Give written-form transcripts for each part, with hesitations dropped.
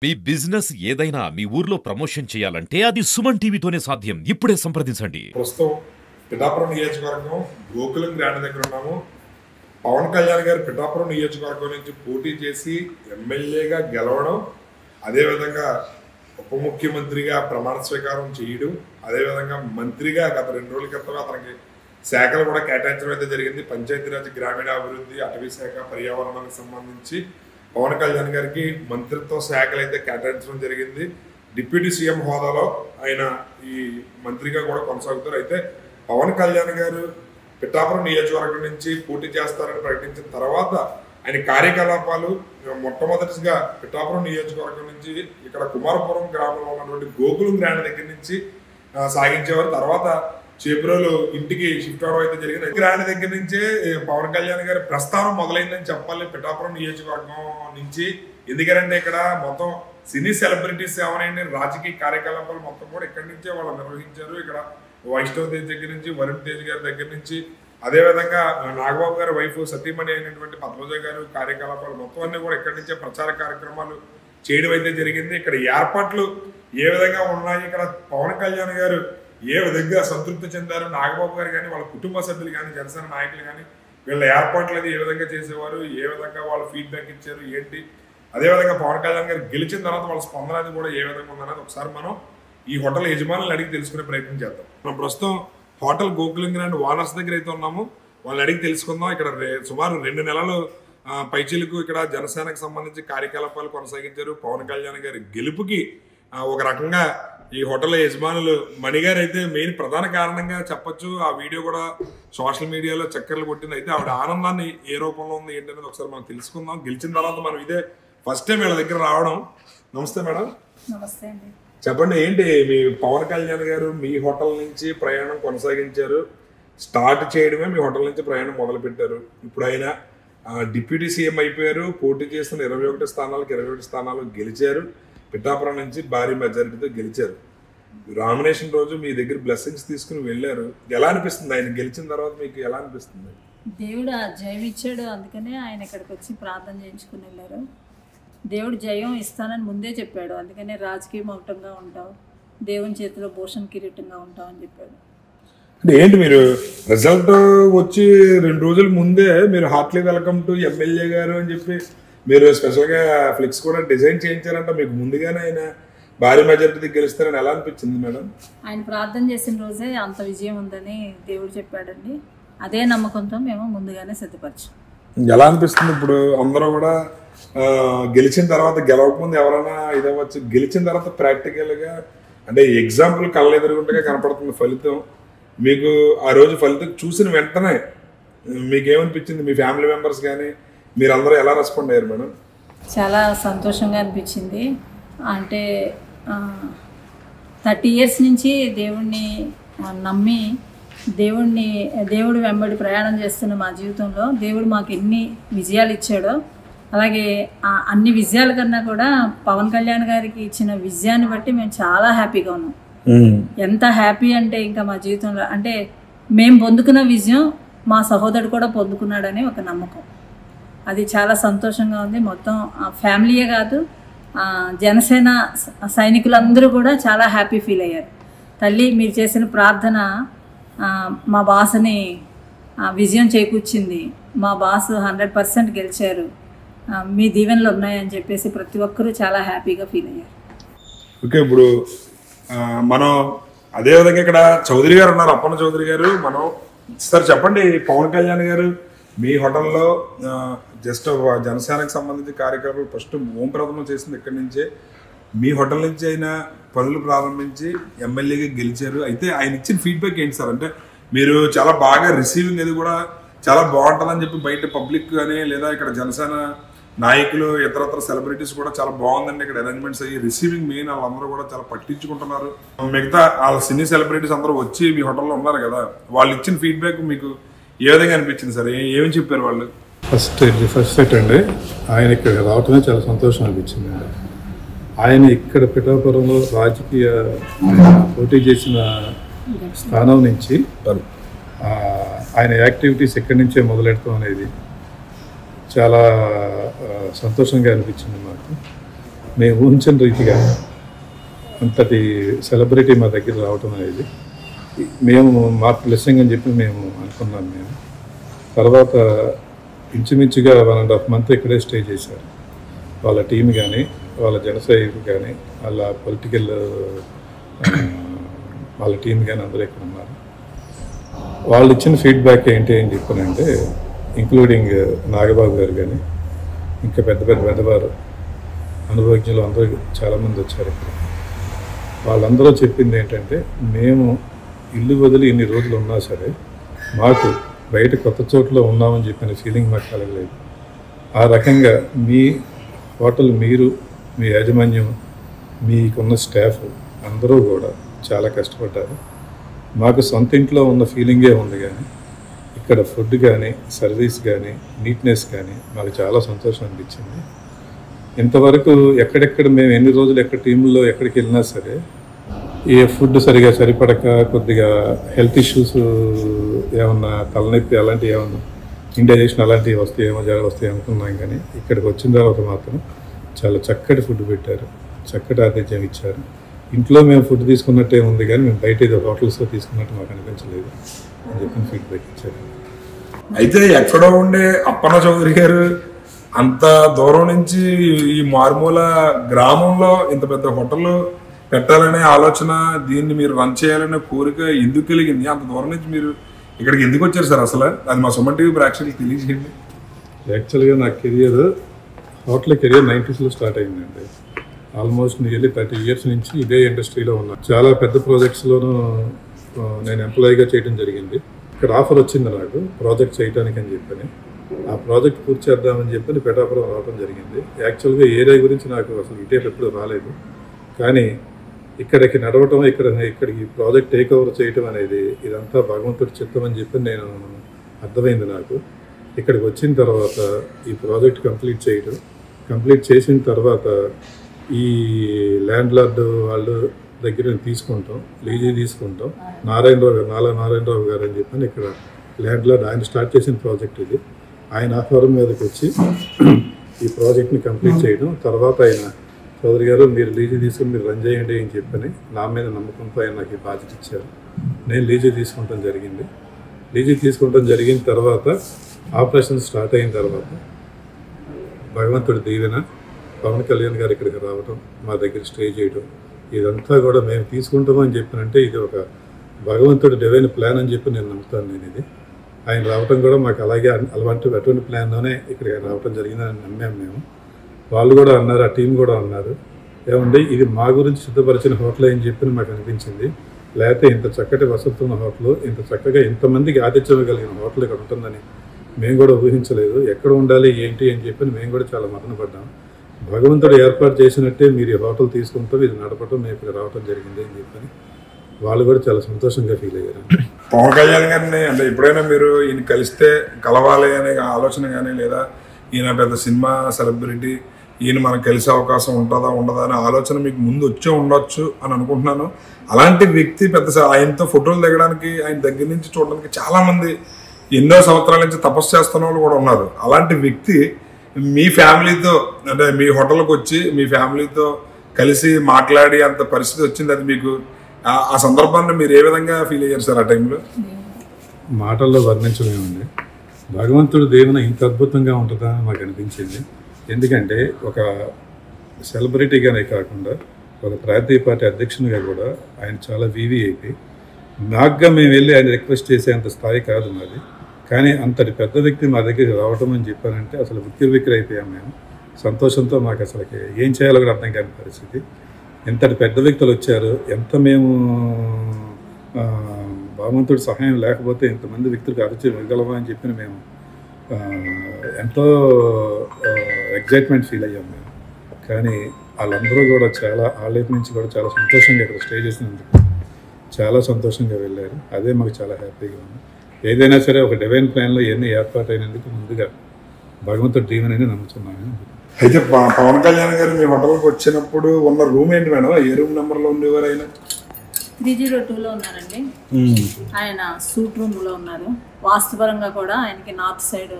మీ business ఏదైనా మీ ఊర్లో promotion చేయాలంటే అది సుమన్ టీవీతోనే సాధ్యం. ఇప్పుడే సంప్రదించండి. ప్రస్తుతం పిఠాపురం నియోజకవర్గం గోకులం గ్రాండ్ దగ్గర ఉన్నాము. పవన్ కళ్యాణ్ గారు పిఠాపురం నియోజకవర్గం నుంచి పోటీ చేసి ఎమ్మెల్యేగా గెలవడం, అదేవిధంగా ఉప ముఖ్యమంత్రిగా ప్రమాణ స్వీకారం చేయడం, అదేవిధంగా మంత్రిగా గత 2 రోజుల క్రితం అతనికి శాఖలు కూడా కేటాయించడం అయితే జరిగింది. పంచాయతీరాజ్, గ్రామీణాభివృద్ధి, అటవీ శాఖ, పర్యావరణానికి సంబంధించి పవన్ కళ్యాణ్ గారికి మంత్రిత్వ శాఖలు అయితే కేటాయించడం జరిగింది. డిప్యూటీ సీఎం హోదాలో ఆయన ఈ మంత్రిగా కూడా కొనసాగుతారు. అయితే పవన్ కళ్యాణ్ గారు పిఠాపురం నియోజకవర్గం నుంచి పోటీ చేస్తారని ప్రకటించిన తర్వాత ఆయన కార్యకలాపాలు మొట్టమొదటిగా పిఠాపురం నియోజకవర్గం నుంచి ఇక్కడ కుమారపురం గ్రామంలో ఉన్నటువంటి గోకులం గ్రాండ్ దగ్గర నుంచి సాగించేవారు. తర్వాత చేబ్రోలు ఇంటికి షిఫ్ట్ అవడం అయితే జరిగింది. గ్రాండ్ దగ్గర నుంచే పవన్ కళ్యాణ్ గారి ప్రస్థానం మొదలైందని చెప్పాలి పిఠాపురం నియోజకవర్గం నుంచి. ఎందుకంటే ఇక్కడ మొత్తం సినీ సెలబ్రిటీస్ ఎవరైనా రాజకీయ కార్యకలాపాలు మొత్తం కూడా ఇక్కడి నుంచే వాళ్ళు నిర్వహించారు. ఇక్కడ వైష్ణవ్ తేజ్ దగ్గర నుంచి, వరుణ్ తేజ్ గారి దగ్గర నుంచి, అదేవిధంగా నాగబాబు గారి వైఫ్ సతీమణి అయినటువంటి పద్మజ గారు కార్యకలాపాలు మొత్తం అన్ని కూడా ఇక్కడి నుంచే ప్రచార కార్యక్రమాలు చేయడం అయితే జరిగింది. ఇక్కడ ఏర్పాట్లు ఏ విధంగా ఉన్నాయి, ఇక్కడ పవన్ కళ్యాణ్ గారు ఏ విధంగా సంతృప్తి చెందారు, నాగబాబు గారు కానీ వాళ్ళ కుటుంబ సభ్యులు కానీ, జనసేన నాయకులు కానీ వీళ్ళ ఏర్పాట్లు అది ఏ విధంగా చేసేవారు, ఏ విధంగా వాళ్ళు ఫీడ్బ్యాక్ ఇచ్చారు ఏంటి, అదేవిధంగా పవన్ కళ్యాణ్ గారు గెలిచిన తర్వాత వాళ్ళ స్పందన అది కూడా ఏ విధంగా ఉందన్నది ఒకసారి మనం ఈ హోటల్ యజమానులను అడిగి తెలుసుకునే ప్రయత్నం చేద్దాం. మనం ప్రస్తుతం హోటల్ గోకులం గ్రాండ్ ఓనర్స్ దగ్గర అయితే ఉన్నాము. వాళ్ళని అడిగి తెలుసుకుందాం. ఇక్కడ సుమారు 2 నెలలు పైచీలకు ఇక్కడ జనసేనకు సంబంధించి కార్యకలాపాలు కొనసాగించారు. పవన్ కళ్యాణ్ గారి గెలుపుకి ఒక రకంగా ఈ హోటల్ యజమానులు మణిగారు అయితే మెయిన్ ప్రధాన కారణంగా చెప్పొచ్చు. ఆ వీడియో కూడా సోషల్ మీడియాలో చక్కర్లు కొట్టింది. అయితే ఆవిడ ఆనందాన్ని ఏ రూపంలో ఉంది ఏంటనేది ఒకసారి మనం తెలుసుకుందాం. గెలిచిన తర్వాత మనం ఇదే ఫస్ట్ టైం వీళ్ళ దగ్గర రావడం. నమస్తే మేడం. నమస్తే అండి. చెప్పండి, ఏంటి మీ పవన్ కళ్యాణ్ గారు మీ హోటల్ నుంచి ప్రయాణం కొనసాగించారు, స్టార్ట్ చేయడమే మీ హోటల్ నుంచి ప్రయాణం మొదలుపెట్టారు. ఇప్పుడు ఆయన డిప్యూటీ సీఎం అయిపోయారు. పోటీ చేస్తున్న 21 స్థానాలకు 21 స్థానాలు గెలిచారు. పిఠాపురం నుంచి భారీ మెజారిటీతో గెలిచారు. నామినేషన్ రోజు మీ దగ్గర బ్లెస్సింగ్స్ తీసుకుని వెళ్ళారు. ఎలా అనిపిస్తుంది ఆయన గెలిచిన తర్వాత మీకు ఎలా అనిపిస్తుంది? దేవుడు జయం ఇచ్చాడు, అందుకనే ఆయన ఇక్కడికి వచ్చి ప్రార్థన చేయించుకుని వెళ్ళారు. దేవుడు జయం ఇస్తానని ముందే చెప్పాడు, అందుకనే రాజకీయ మౌటంగా ఉంటావు, దేవుని చేతిలో భూషణ్ కిరీటంగా ఉంటావు అని చెప్పాడు. అంటే ఏంటి మీరు రిజల్ట్ వచ్చి 2 రోజుల ముందే మీరు హార్ట్లీ వెల్కమ్ టు ఎమ్మెల్యే గారు అని చెప్పి మీరు స్పెషల్గా ఫ్లెక్స్ కూడా డిజైన్ చేయించారంట. మీకు ముందుగానే ఆయన భారీ మెజారిటీ గెలుస్తారని ఎలా అనిపించింది మేడం? ఆయన ప్రార్థన చేసిన రోజే అంత విజయం ఉందని దేవుడు చెప్పాడండి. అదే నమ్మకంతో మేము ముందుగానే సిద్ధపరచాం. ఎలా అనిపిస్తుంది ఇప్పుడు అందరూ కూడా గెలిచిన తర్వాత, గెలవకముందు ఎవరైనా ఇదవచ్చు, గెలిచిన తర్వాత ప్రాక్టికల్గా అంటే ఎగ్జాంపుల్ కళ్ళ ఎదురుగుంటగా కనపడుతుంది ఫలితం. మీకు ఆ రోజు ఫలితం చూసిన వెంటనే మీకేమనిపించింది? మీ ఫ్యామిలీ మెంబర్స్ కానీ మీరందరూ ఎలా రెస్పాండ్ అయ్యారు మేడం? చాలా సంతోషంగా అనిపించింది. అంటే 30 ఇయర్స్ నుంచి దేవుణ్ణి నమ్మి దేవుడు వెంబడి ప్రయాణం చేస్తున్న మా జీవితంలో దేవుడు మాకు ఎన్ని విజయాలు ఇచ్చాడో, అలాగే అన్ని విజయాల కన్నా కూడా పవన్ కళ్యాణ్ గారికి ఇచ్చిన విజయాన్ని బట్టి మేము చాలా హ్యాపీగా ఉన్నాం. ఎంత హ్యాపీ అంటే ఇంకా మా జీవితంలో అంటే మేము పొందుకున్న విజయం మా సహోదరుడు కూడా పొందుకున్నాడని ఒక నమ్మకం. అది చాలా సంతోషంగా ఉంది. మొత్తం ఫ్యామిలీయే కాదు, జనసేన సైనికులందరూ కూడా చాలా హ్యాపీ ఫీల్ అయ్యారు. తల్లి మీరు చేసిన ప్రార్థన మా బాస్ని విజయం చేకూర్చింది, మా బాస్ 100% గెలిచారు, మీ దీవెనలు ఉన్నాయని చెప్పేసి ప్రతి ఒక్కరూ చాలా హ్యాపీగా ఫీల్ అయ్యారు. ఓకే, ఇప్పుడు మనం అదేవిధంగా ఇక్కడ చౌదరి గారు ఉన్నారు, అప్పన్న చౌదరి గారు. మనం సార్ చెప్పండి, పవన్ కళ్యాణ్ గారు మీ హోటల్లో జస్ట్ జనసేనకు సంబంధించి కార్యక్రమాలు ఫస్ట్ ఓంప్రదమం చేసింది ఇక్కడి నుంచే. మీ హోటల్ నుంచి అయినా పనులు ప్రారంభించి ఎమ్మెల్యేగా గెలిచారు. అయితే ఆయన ఇచ్చిన ఫీడ్బ్యాక్ ఏంటి సార్? అంటే మీరు చాలా బాగా రిసీవింగ్ అది కూడా చాలా బాగుంటుందని చెప్పి బయట పబ్లిక్ కానీ లేదా ఇక్కడ జనసేన నాయకులు ఇతరత్ర సెలబ్రిటీస్ కూడా చాలా బాగుందండి ఇక్కడ అరేంజ్మెంట్స్ అయ్యి, రిసీవింగ్ మెయిన్ వాళ్ళందరూ కూడా చాలా పట్టించుకుంటున్నారు. మిగతా వాళ్ళ సినీ సెలబ్రిటీస్ అందరూ వచ్చి మీ హోటల్లో ఉన్నారు కదా, వాళ్ళు ఇచ్చిన ఫీడ్బ్యాక్ మీకు ఏ విధంగా అనిపించింది సార్? ఏమని చెప్పారు వాళ్ళు? ఫస్ట్ సెట్ అండి, ఆయన ఇక్కడ రావటమే చాలా సంతోషం అనిపించింది. ఆయన ఇక్కడ పిఠాపురంలో రాజకీయ పోటీ చేసిన స్థానం నుంచి ఆయన యాక్టివిటీస్ ఎక్కడి నుంచే మొదలెడతాం అనేది చాలా సంతోషంగా అనిపించింది మాకు. మేము ఊహించిన రీతిగా అంతటి సెలబ్రిటీ మా దగ్గర రావటం అనేది మేము మా బ్లెస్సింగ్ అని చెప్పి మేము అనుకున్నాం. మేము తర్వాత ఇంచుమించుగా 1.5 months ఇక్కడే స్టే చేశారు. వాళ్ళ టీం కానీ, వాళ్ళ జనసైనికులు కానీ, వాళ్ళ పొలిటికల్ వాళ్ళ టీం కానీ అందరూ ఇక్కడ ఉన్నారు. వాళ్ళు ఇచ్చిన ఫీడ్బ్యాక్ ఏంటి అని చెప్పానంటే, ఇంక్లూడింగ్ నాగబాబు గారు కానీ, ఇంకా పెద్దవారు అనుభవజ్ఞులు అందరూ చాలామంది వచ్చారు ఇక్కడ. వాళ్ళందరూ చెప్పింది ఏంటంటే, మేము ఇల్లు వదిలి ఇన్ని రోజులు ఉన్నా సరే మాకు బయట కొత్త చోట్ల ఉన్నామని చెప్పిన ఫీలింగ్ మాకు కలగలేదు. ఆ రకంగా మీ హోటల్, మీరు, మీ యాజమాన్యం, మీకున్న స్టాఫ్ అందరూ కూడా చాలా కష్టపడ్డారు. మాకు సొంత ఇంట్లో ఉన్న ఫీలింగే ఉంది, కానీ ఇక్కడ ఫుడ్ కానీ, సర్వీస్ కానీ, నీట్నెస్ కానీ మాకు చాలా సంతోషం అనిపించింది. ఇంతవరకు ఎక్కడెక్కడ మేము ఎన్ని రోజులు ఎక్కడ టీంలో ఎక్కడికి వెళ్ళినా సరే ఏ ఫుడ్ సరిగా సరిపడక కొద్దిగా హెల్త్ ఇష్యూస్ ఏమన్నా తలనొప్పి అలాంటివి ఏమన్నా ఇండైజెషన్ అలాంటివి వస్తాయి అనుకున్నాం. కానీ ఇక్కడికి వచ్చిన తర్వాత మాత్రం చాలా చక్కటి ఫుడ్ పెట్టారు, చక్కటి ఆతిథ్యం ఇచ్చారు. ఇంట్లో మేము ఫుడ్ తీసుకున్నట్టే ఉంది, కానీ మేము బయట ఏదో హోటల్స్లో తీసుకున్నట్టు మాకు అనిపించలేదు అని చెప్పిన ఫీడ్బ్యాక్ ఇచ్చారు. అయితే ఎక్కడో ఉండే అప్పన్న చౌదరి గారు అంత దూరం నుంచి ఈ మారుమూల గ్రామంలో ఇంత పెద్ద హోటల్ పెట్టాలనే ఆలోచన, దీన్ని మీరు రన్ చేయాలనే కోరిక ఎందుకు కలిగింది? అంత దూరం నుంచి మీరు ఇక్కడికి ఎందుకు వచ్చారు సార్? అసలు అది మా సుమన్ టీవీ ప్రేక్షకులకు తెలియజేయండి. యాక్చువల్గా నా హోటల్ కెరియర్ 90s స్టార్ట్ అయిందండి. ఆల్మోస్ట్ నియర్లీ 30 years నుంచి ఇదే ఇండస్ట్రీలో ఉన్నాను. చాలా పెద్ద ప్రాజెక్ట్స్లోనూ నేను ఎంప్లాయీగా చేయడం జరిగింది. ఇక్కడ ఆఫర్ వచ్చింది నాకు ప్రాజెక్ట్ చేయడానికి అని చెప్పని. ఆ ప్రాజెక్ట్ పూర్తి చేద్దామని చెప్పని పిఠాపురం రావడం జరిగింది. యాక్చువల్గా ఏరియా గురించి నాకు అసలు ఇటేపు ఎప్పుడు రాలేదు, కానీ ఇక్కడికి నడవటం, ఇక్కడికి ప్రాజెక్ట్ టేక్ ఓవర్ చేయటం అనేది ఇదంతా భగవంతుడి చిత్తం అని చెప్పి నేను అర్థమైంది నాకు. ఇక్కడికి వచ్చిన తర్వాత ఈ ప్రాజెక్ట్ కంప్లీట్ చేసిన తర్వాత ఈ ల్యాండ్ లార్డ్ వాళ్ళ దగ్గర తీసుకుంటాం, లీజీ తీసుకుంటాం. నారాయణరావు గారు అని చెప్పని ఇక్కడ ల్యాండ్ లార్డ్, ఆయన స్టార్ట్ చేసిన ప్రాజెక్ట్ ఇది. ఆయన ఆహ్వానం మీదకి వచ్చి ఈ ప్రాజెక్ట్ని కంప్లీట్ చేయడం. తర్వాత ఆయన చౌదరి గారు మీరు లీజీ తీసుకుని మీరు రన్ చేయండి అని చెప్పని నా మీద నమ్మకంతో ఆయన నాకు ఈ బాధ్యత ఇచ్చారు. నేను లీజీ తీసుకుంటాం జరిగింది. లీజీ తీసుకుంటాం జరిగిన తర్వాత ఆపరేషన్ స్టార్ట్ అయిన తర్వాత భగవంతుడి దీవెన, పవన్ కళ్యాణ్ గారు ఇక్కడికి రావడం, మా దగ్గర స్టే చేయడం, ఇదంతా కూడా మేము తీసుకుంటామని చెప్పినంటే ఇది ఒక భగవంతుడి డివైన్ ప్లాన్ అని చెప్పి నేను నమ్ముతాను. నేను ఇది ఆయన రావటం కూడా మాకు అలాగే అటువంటి ప్లాన్లోనే ఇక్కడికి రావటం జరిగిందని నమ్మాము మేము. వాళ్ళు కూడా అన్నారు, ఆ టీం కూడా అన్నారు, ఏమండి ఇది మా గురించి సిద్ధపరిచిన హోటల్ అని చెప్పి మాకు అనిపించింది. లేకపోతే ఇంత చక్కటి వసతి ఉన్న హోటల్, ఇంత చక్కగా ఇంతమందికి ఆతిథ్యం కలిగిన హోటల్ ఇక్కడ ఉంటుందని మేము కూడా ఊహించలేదు. ఎక్కడ ఉండాలి ఏంటి అని చెప్పి మేము కూడా చాలా మదనపడ్డాం. భగవంతుడు ఏర్పాటు చేసినట్టే మీరు ఈ హోటల్ తీసుకుంటాం, ఇది నడపటం, మేము ఇక్కడ రావటం జరిగింది అని చెప్పని వాళ్ళు కూడా చాలా సంతోషంగా ఫీల్ అయ్యారు. పవన్ కళ్యాణ్ గారిని అంటే ఎప్పుడైనా మీరు ఈయన కలిస్తే కలవాలి అనే ఆలోచన కానీ, లేదా ఈయన పెద్ద సినిమా సెలబ్రిటీ, ఈయన మనకు కలిసే అవకాశం ఉంటుందా ఉండదా అనే ఆలోచన మీకు ముందు వచ్చే ఉండొచ్చు అని అనుకుంటున్నాను. అలాంటి వ్యక్తి ఆయనతో ఫోటోలు దిగడానికి, ఆయన దగ్గర నుంచి చూడడానికి చాలామంది ఎన్నో సంవత్సరాల నుంచి తపస్సు చేస్తున్న వాళ్ళు కూడా ఉన్నారు. అలాంటి వ్యక్తి మీ ఫ్యామిలీతో అంటే మీ హోటల్కి వచ్చి మీ ఫ్యామిలీతో కలిసి మాట్లాడి అంత పరిస్థితి వచ్చింది, అది మీకు ఆ సందర్భాన్ని మీరు ఏ విధంగా ఫీల్ అయ్యారు సార్? ఆ టైంలో మాటల్లో వర్ణించలేమండి. భగవంతుడు దేవుని ఇంత అద్భుతంగా ఉంటుందా అని మాకు అనిపించింది. ఎందుకంటే ఒక సెలబ్రిటీగానే కాకుండా ఒక ప్రాంతీయ పార్టీ అధ్యక్షునిగా కూడా ఆయన చాలా వీవీఐపీ. నాకుగా మేము వెళ్ళి ఆయన రిక్వెస్ట్ చేసే అంత స్థాయి కాదు మాది, కానీ అంతటి పెద్ద వ్యక్తి మా దగ్గరికి రావటం అని చెప్పానంటే అసలు ఉక్కిరిబిక్కిరి అయిపోయాం మేము. సంతోషంతో మాకు అసలుకి ఏం చేయాలో కూడా అర్థం కాని పరిస్థితి. ఎంతటి పెద్ద వ్యక్తులు వచ్చారు, ఎంత మేము భగవంతుడి సహాయం లేకపోతే ఇంతమంది వ్యక్తులకు అరిచి ఇవ్వగలమా అని చెప్పి మేము ఎంతో ఎగ్జైట్మెంట్ ఫీల్ అయ్యాం మేము. కానీ వాళ్ళందరూ కూడా వాళ్ళ నుంచి కూడా చాలా సంతోషంగా ఇక్కడ స్టే చేసినందుకు చాలా సంతోషంగా వెళ్ళారు. అదే మాకు చాలా హ్యాపీగా ఉంది. ఏదైనా సరే ఒక డివైన్ ప్లాన్లో ఇవన్నీ ఏర్పాటు అయినందుకు ముందుగా భగవంతుడి దీవెనని నమ్ముతున్నాను. అయితే పవన్ కళ్యాణ్ గారు మీ హోటల్కి వచ్చినప్పుడు ఉన్న రూమ్ ఏంటి మేడం? ఏ రూమ్ నెంబర్లో ఉండేవారు ఆయన? 302లో ఉన్నారండి. ఆయన సూట్ రూమ్లో ఉన్నారు. వాస్తుపరంగా కూడా ఆయనకి నార్త్ సైడ్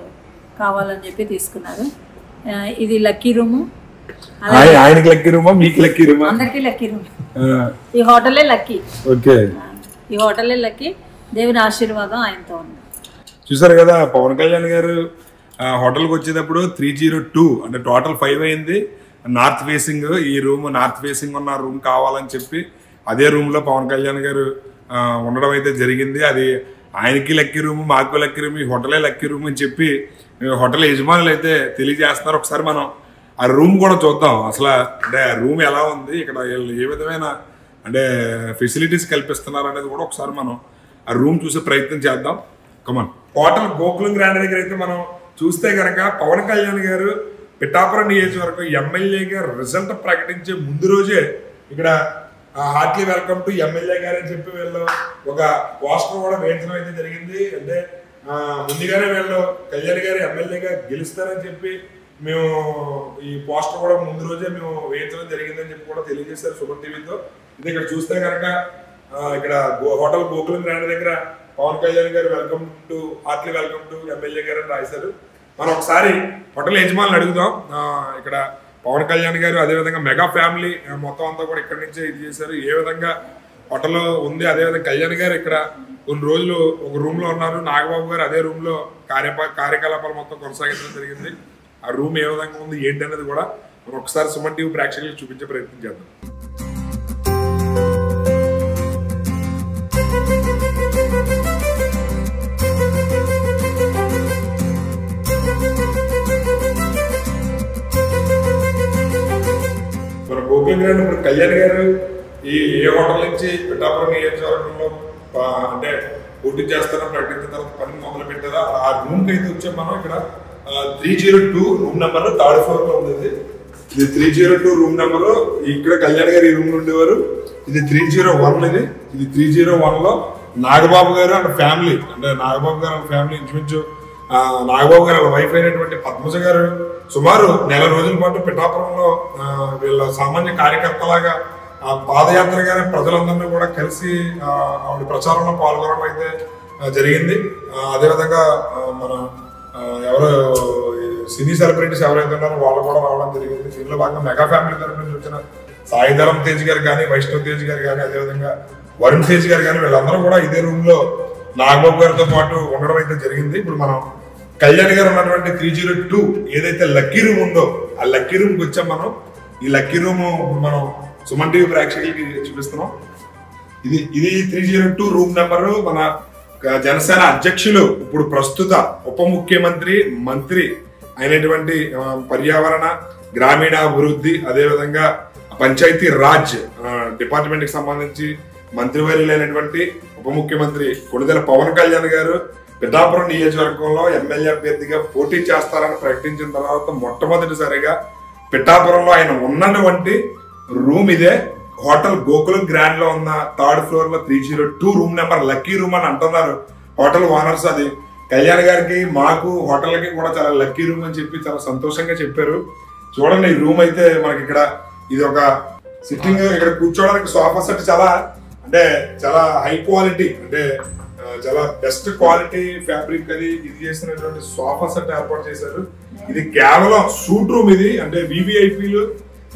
కావాలని చెప్పి తీసుకున్నారు. ఇది లక్కీ రూము. ఆయనకి లక్కీ రూమా, మీకు లక్కీ రూమా? అందరికీ లక్కీ రూమ్. ఈ హోటలే లక్కీ. ఓకే, ఈ హోటలే లక్కీ. దేవుని ఆశీర్వాదం ఆయనతో ఉంది. చూసారు కదా పవన్ కళ్యాణ్ గారు హోటల్కి వచ్చేటప్పుడు 302 అంటే టోటల్ 5 అయింది. నార్త్ ఫేసింగ్, ఈ రూమ్ నార్త్ ఫేసింగ్ ఉన్న రూమ్ కావాలని చెప్పి అదే రూమ్లో పవన్ కళ్యాణ్ గారు ఉండడం అయితే జరిగింది. అది ఆయనకి లక్కీ రూమ్, మాకు లక్కీ రూమ్, ఈ హోటలే లక్కీ రూమ్ అని చెప్పి హోటల్ యజమానులు అయితే తెలియజేస్తున్నారు. ఒకసారి మనం ఆ రూమ్ కూడా చూద్దాం. అసలు అంటే రూమ్ ఎలా ఉంది, ఇక్కడ ఏ విధమైన అంటే ఫెసిలిటీస్ కల్పిస్తున్నారు అనేది కూడా ఒకసారి మనం ఆ రూమ్ చూసే ప్రయత్నం చేద్దాం. కమాన్. హోటల్ గోకులం గ్రాండ్ దగ్గర అయితే మనం చూస్తే కనుక పవన్ కళ్యాణ్ గారు పిఠాపురం నియోజకవర్గం ఎమ్మెల్యేగా రిజల్ట్ ప్రకటించే ముందు రోజే ఇక్కడ హార్ట్లీ వెల్కమ్ టు ఎమ్మెల్యే గారు అని చెప్పి వీళ్ళు ఒక పోస్టర్ కూడా వేయించడం అయితే జరిగింది. అంటే ముందుగానే వీళ్ళు కళ్యాణ్ గారు ఎమ్మెల్యేగా గెలుస్తారని చెప్పి మేము ఈ పోస్టర్ కూడా ముందు రోజే మేము వేయించడం జరిగిందని చెప్పి కూడా తెలియజేశారు సుమన్ టీవీతో. ఇది ఇక్కడ చూస్తే కనుక ఇక్కడ హోటల్ గోకులం గ్రాండ్ దగ్గర పవన్ కళ్యాణ్ గారు హార్ట్లీ వెల్కమ్ టు ఎమ్మెల్యే గారు అని రాశారు. మనం ఒకసారి హోటల్ యజమానులు అడుగుదాం. ఇక్కడ పవన్ కళ్యాణ్ గారు అదేవిధంగా మెగా ఫ్యామిలీ మొత్తం అంతా కూడా ఇక్కడి నుంచే ఇది చేశారు. ఏ విధంగా హోటల్ ఉంది, అదేవిధంగా కళ్యాణ్ గారు ఇక్కడ కొన్ని రోజులు ఒక రూమ్ లో ఉన్నారు, నాగబాబు గారు అదే రూమ్ లో కార్యకలాపాలు మొత్తం కొనసాగించడం జరిగింది. ఆ రూమ్ ఏ విధంగా ఉంది ఏంటి అనేది కూడా మనం ఒకసారి సుమన్ టీవీ ప్రేక్షకులకు చూపించే ప్రయత్నం చేద్దాం. గోకులం గ్రాండ్ ఇప్పుడు కళ్యాణ్ గారు ఏ హోటల్ నుంచి పిఠాపురం నియోజకవర్గంలో అంటే పోటీ చేస్తారని ప్రకటించిన తర్వాత పని మొదలు పెట్టారా ఆ రూమ్ కి అయితే వచ్చాం మనం. ఇక్కడ 302 రూమ్ నెంబర్ 3rd floor లో ఉంది. ఇది 302 రూమ్ నెంబరు. ఇక్కడ కళ్యాణ్ గారు ఈ రూమ్ లో ఉండేవారు. ఇది 301 ఇది 301 లో నాగబాబు గారు అండ్ ఫ్యామిలీ, అంటే నాగబాబు గారు అండ్ ఫ్యామిలీ ఇంచుమించు నాగబాబు గారు వాళ్ళ వైఫ్ అయినటువంటి పద్మజ గారు సుమారు నెల రోజుల పాటు పిఠాపురంలో వీళ్ళ సామాన్య కార్యకర్తలాగా పాదయాత్రగానే ప్రజలందరినీ కూడా కలిసి ఆవిడ ప్రచారంలో పాల్గొనడం అయితే జరిగింది. అదేవిధంగా మన ఎవరు సినీ సెలబ్రిటీస్ ఎవరైతే ఉన్నారో వాళ్ళు కూడా రావడం జరిగింది. దీనిలో భాగంగా మెగా ఫ్యామిలీ తరఫు నుంచి వచ్చిన సాయిధరం తేజ్ గారు కానీ, వైష్ణవ్ తేజ్ గారు కానీ, అదేవిధంగా వరుణ్ తేజ్ గారు కానీ వీళ్ళందరూ కూడా ఇదే రూమ్ లో నాగబాబు గారితో పాటు ఉండడం అయితే జరిగింది. ఇప్పుడు మనం కళ్యాణ్ గారు ఉన్నటువంటి 302 ఏదైతే లక్కీ రూమ్ ఉందో ఆ లక్కీ రూమ్కి వచ్చాం మనం. ఈ లక్కీ రూమ్ మనం సుమన్ టీవీ ప్రేక్షకులకి చూపిస్తున్నాం. ఇది 302 రూమ్ నెంబరు. మన జనసేన అధ్యక్షులు ఇప్పుడు ప్రస్తుత ఉప ముఖ్యమంత్రి మంత్రి అయినటువంటి పర్యావరణ గ్రామీణాభివృద్ధి అదేవిధంగా పంచాయతీ రాజ్ డిపార్ట్మెంట్ కి సంబంధించి మంత్రివర్యులైనటువంటి ఉప ముఖ్యమంత్రి కొణిదెల పవన్ కళ్యాణ్ గారు పిఠాపురం నియోజకవర్గంలో ఎమ్మెల్యే అభ్యర్థిగా పోటీ చేస్తారని ప్రకటించిన తర్వాత మొట్టమొదటిసారిగా పిఠాపురంలో ఆయన ఉన్నటువంటి రూమ్ ఇదే. హోటల్ గోకులం గ్రాండ్ లో ఉన్న 3rd floor లో 302 రూమ్ నెంబర్ లక్కీ రూమ్ అని అంటున్నారు హోటల్ ఓనర్స్. అది కళ్యాణ్ గారికి మాకు హోటల్కి కూడా చాలా లక్కీ రూమ్ అని చెప్పి చాలా సంతోషంగా చెప్పారు. చూడండి ఈ రూమ్ అయితే మనకి ఇక్కడ ఇది ఒక సిట్టింగ్, ఇక్కడ కూర్చోవడానికి సోఫా సెట్ అంటే చాలా హై క్వాలిటీ, అంటే చాలా బెస్ట్ క్వాలిటీ ఫ్యాబ్రిక్ అది ఇది చేసినటువంటి సోఫా సెట్ ఏర్పాటు చేశారు. ఇది కేవలం సూట్ రూమ్. ఇది అంటే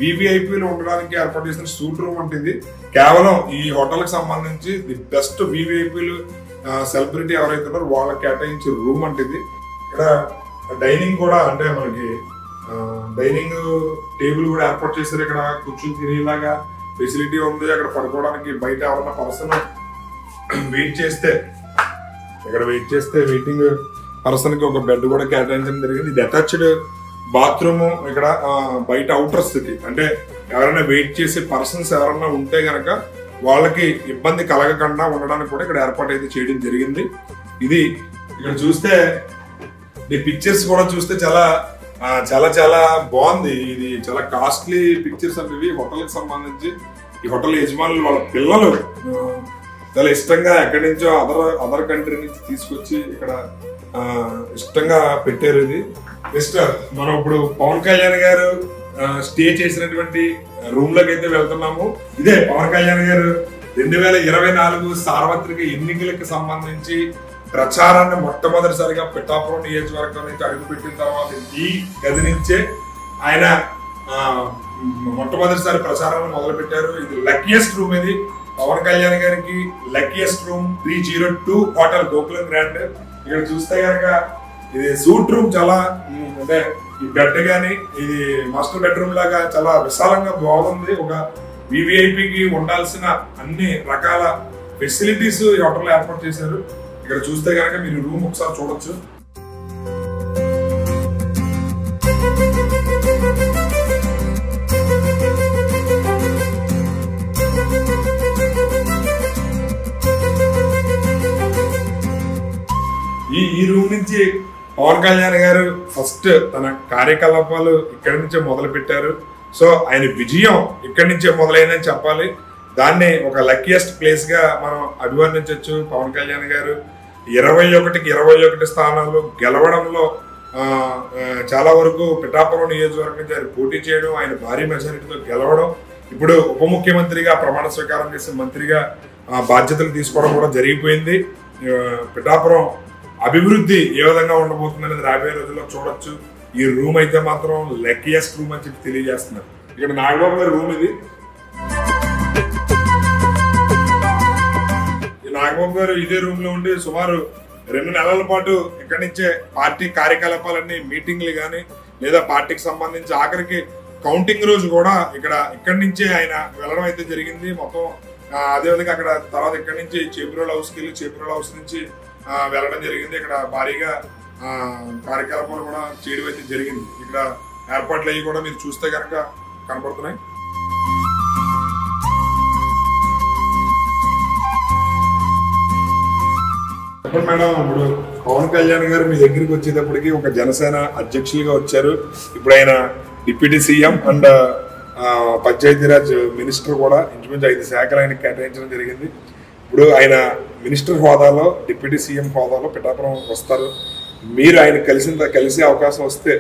వివిఐపీలు ఉండడానికి ఏర్పాటు చేసిన సూట్ రూమ్ అంటే ఇది కేవలం ఈ హోటల్ కి సంబంధించి ది బెస్ట్ వివిఐపీలు సెలబ్రిటీ ఎవరైతే ఉన్నారో వాళ్ళకి కేటాయించే రూమ్ అంటే ఇది. ఇక్కడ డైనింగ్ కూడా అంటే మనకి డైనింగ్ టేబుల్ కూడా ఏర్పాటు చేశారు. ఇక్కడ కూర్చుని తినేలాగా ఫెసిలిటీ ఉంది. అక్కడ పడుకోవడానికి బయట ఎవరన్నా పర్సన్ వెయిట్ చేస్తే వెయిటింగ్ పర్సన్ కి ఒక బెడ్ కూడా కేటాయించడం జరిగింది. ఇది అటాచ్డ్ బాత్రూమ్. ఇక్కడ బయట అవుటర్ స్థితి అంటే ఎవరైనా వెయిట్ చేసే పర్సన్స్ ఎవరైనా ఉంటే గనక వాళ్ళకి ఇబ్బంది కలగకుండా ఉండడానికి కూడా ఇక్కడ ఏర్పాటు అయితే చేయడం జరిగింది. ఇది ఇక్కడ చూస్తే ఈ పిక్చర్స్ కూడా చూస్తే చాలా చాలా చాలా బాగుంది. ఇది చాలా కాస్ట్లీ పిక్చర్స్ అంటే ఇవి హోటల్ కి సంబంధించి. ఈ హోటల్ యజమానులు వాళ్ళ పిల్లలు చాలా ఇష్టంగా ఎక్కడి నుంచో అదర్ కంట్రీ నుంచి తీసుకొచ్చి ఇక్కడ ఇష్టంగా పెట్టారు. ఇది నెక్స్ట్ మనం ఇప్పుడు పవన్ కళ్యాణ్ గారు స్టే చేసినటువంటి రూమ్ లోకి అయితే వెళ్తున్నాము. ఇదే పవన్ కళ్యాణ్ గారు 2024 సార్వత్రిక ఎన్నికలకు సంబంధించి ప్రచారాన్ని మొట్టమొదటిసారిగా పిఠాపురం నియోజకవర్గం నుంచి అడుగుపెట్టిన తర్వాత ఈ గది నుంచే ఆయన మొట్టమొదటిసారి ప్రచారం మొదలు పెట్టారు. ఇది లక్కీయెస్ట్ రూమ్, ఇది పవన్ కళ్యాణ్ గారికి luckiest room 302 hotel Gokulam grand. ఇక్కడ చూస్తే కనుక ఇది సూట్ రూమ్, చాలా అంటే ఈ బెడ్ గానీ ఇది మాస్టర్ బెడ్రూమ్ లాగా చాలా విశాలంగా బాగుంది. ఒక వివిఐపికి ఉండాల్సిన అన్ని రకాల ఫెసిలిటీస్ ఈ హోటల్లో ఏర్పాటు చేశారు. ఇక్కడ చూస్తే కనుక మీరు రూమ్ ఒకసారి చూడొచ్చు. ఈ రూమ్ నుంచి పవన్ కళ్యాణ్ గారు ఫస్ట్ తన కార్యకలాపాలు ఇక్కడి నుంచే మొదలు పెట్టారు. సో ఆయన విజయం ఇక్కడి నుంచే మొదలైందని చెప్పాలి. దాన్ని ఒక లక్కీయెస్ట్ ప్లేస్ గా మనం అభివర్ణించవచ్చు. పవన్ కళ్యాణ్ గారు 21కి 21 స్థానాలు గెలవడంలో చాలా వరకు పిఠాపురం నియోజకవర్గం నుంచి ఆయన పోటీ చేయడం, ఆయన భారీ మెజారిటీతో గెలవడం, ఇప్పుడు ఉప ముఖ్యమంత్రిగా ప్రమాణ స్వీకారం చేసే మంత్రిగా బాధ్యతలు తీసుకోవడం కూడా జరిగిపోయింది. పిఠాపురం అభివృద్ధి ఏ విధంగా ఉండబోతుంది అనేది రాబోయే రోజుల్లో చూడొచ్చు. ఈ రూమ్ అయితే మాత్రం లక్కీయెస్ట్ రూమ్ అని చెప్పి తెలియజేస్తున్నారు. ఇక్కడ నాగబాబు గారి రూమ్ ఇది. నాగబాబు గారు ఇదే రూమ్ లో ఉండి సుమారు 2 నెలల పాటు ఇక్కడి నుంచే పార్టీ కార్యకలాపాలన్నీ మీటింగ్లు కానీ లేదా పార్టీకి సంబంధించి ఆఖరికి కౌంటింగ్ రోజు కూడా ఇక్కడి నుంచే ఆయన వెళ్ళడం అయితే జరిగింది. మొత్తం అదేవిధంగా అక్కడ తర్వాత ఇక్కడి నుంచి చేబ్రోల్ హౌస్కి వెళ్ళి చేబ్రోల్ హౌస్ నుంచి వెళ్ళడం జరిగింది. ఇక్కడ భారీగా కార్యకలాపాలు కూడా చేయడం అయితే జరిగింది. ఇక్కడ ఏర్పాట్లు అయ్యి కూడా మీరు చూస్తే కనుక కనపడుతున్నాయి. చెప్పండి మేడం, ఇప్పుడు పవన్ కళ్యాణ్ గారు మీ దగ్గరికి వచ్చేటప్పటికి ఒక జనసేన అధ్యక్షులుగా వచ్చారు. ఇప్పుడు ఆయన deputy CM and Panchayati Raj minister కూడా ఇంచుమించు 5 శాఖలు ఆయనకు కేటాయించడం జరిగింది. ఇప్పుడు ఆయన మినిస్టర్ హోదాలో డిప్యూటీ సీఎం హోదాలో పిఠాపురం వస్తారు. మీరు ఆయన కలిసే అవకాశం వస్తే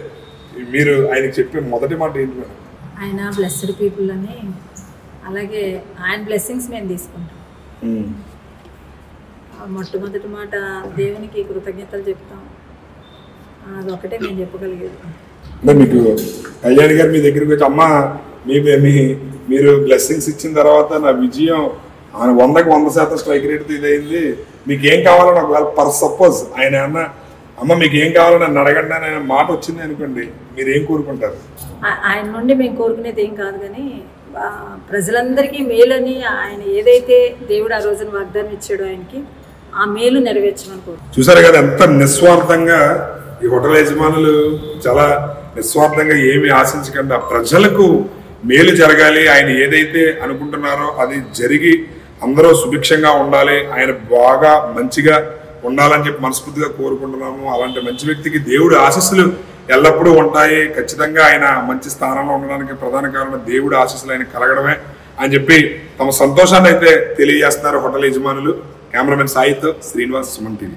మీరు ఆయనకు చెప్పే మొదటి మాట ఏంటి మేడం? ఆయన బ్లెస్డ్ పీపుల్ అని, అలాగే ఆయన బ్లెస్సింగ్స్ మేము తీసుకుంటాం. మొట్టమొదటి మాట దేవునికి కృతజ్ఞతలు చెప్తాం. అదొకటే నేను చెప్పగలిగేది. అంటే మీకు కళ్యాణ్ గారు మీ దగ్గరికి వచ్చి అమ్మ మీరు బ్లెస్సింగ్స్ ఇచ్చిన తర్వాత నా విజయం 100కి 100% స్ట్రైక్ రేట్తో ఇదైంది, మీకు ఏం కావాలని ఒకవేళ పర్ సపోజ్ ఆయన అన్న అమ్మ మీకు ఏం కావాలని నన్ను అడగండి అని మాట వచ్చింది అనుకోండి, మీరు ఏం కోరుకుంటారు? ఆయన నుండి మేము కోరుకునేది ఏం కాదు, కానీ ప్రజలందరికీ మేలని ఆయన ఏదైతే దేవుడు ఆ రోజున వాగ్దానం ఇచ్చాడో ఆయనకి ఆ మేలు నెరవేర్చమని కోరు. చూసారు కదా ఎంత నిస్వార్థంగా ఈ హోటల్ యజమానులు చాలా నిస్వార్థంగా ఏమి ఆశించకుండా ప్రజలకు మేలు జరగాలి, ఆయన ఏదైతే అనుకుంటున్నారో అది జరిగి అందరూ సుభిక్షంగా ఉండాలి, ఆయన బాగా మంచిగా ఉండాలని చెప్పి మనస్ఫూర్తిగా కోరుకుంటున్నాము. అలాంటి మంచి వ్యక్తికి దేవుడి ఆశీస్సులు ఎల్లప్పుడూ ఉంటాయి. ఖచ్చితంగా ఆయన మంచి స్థానంలో ఉండడానికి ప్రధాన కారణం దేవుడి ఆశీస్సులు ఆయన కలగడమే అని చెప్పి తమ సంతోషాన్ని అయితే తెలియజేస్తున్నారు హోటల్ యజమానులు. కెమెరామెన్ సాయితో శ్రీనివాస్, సుమన్ టీవీ.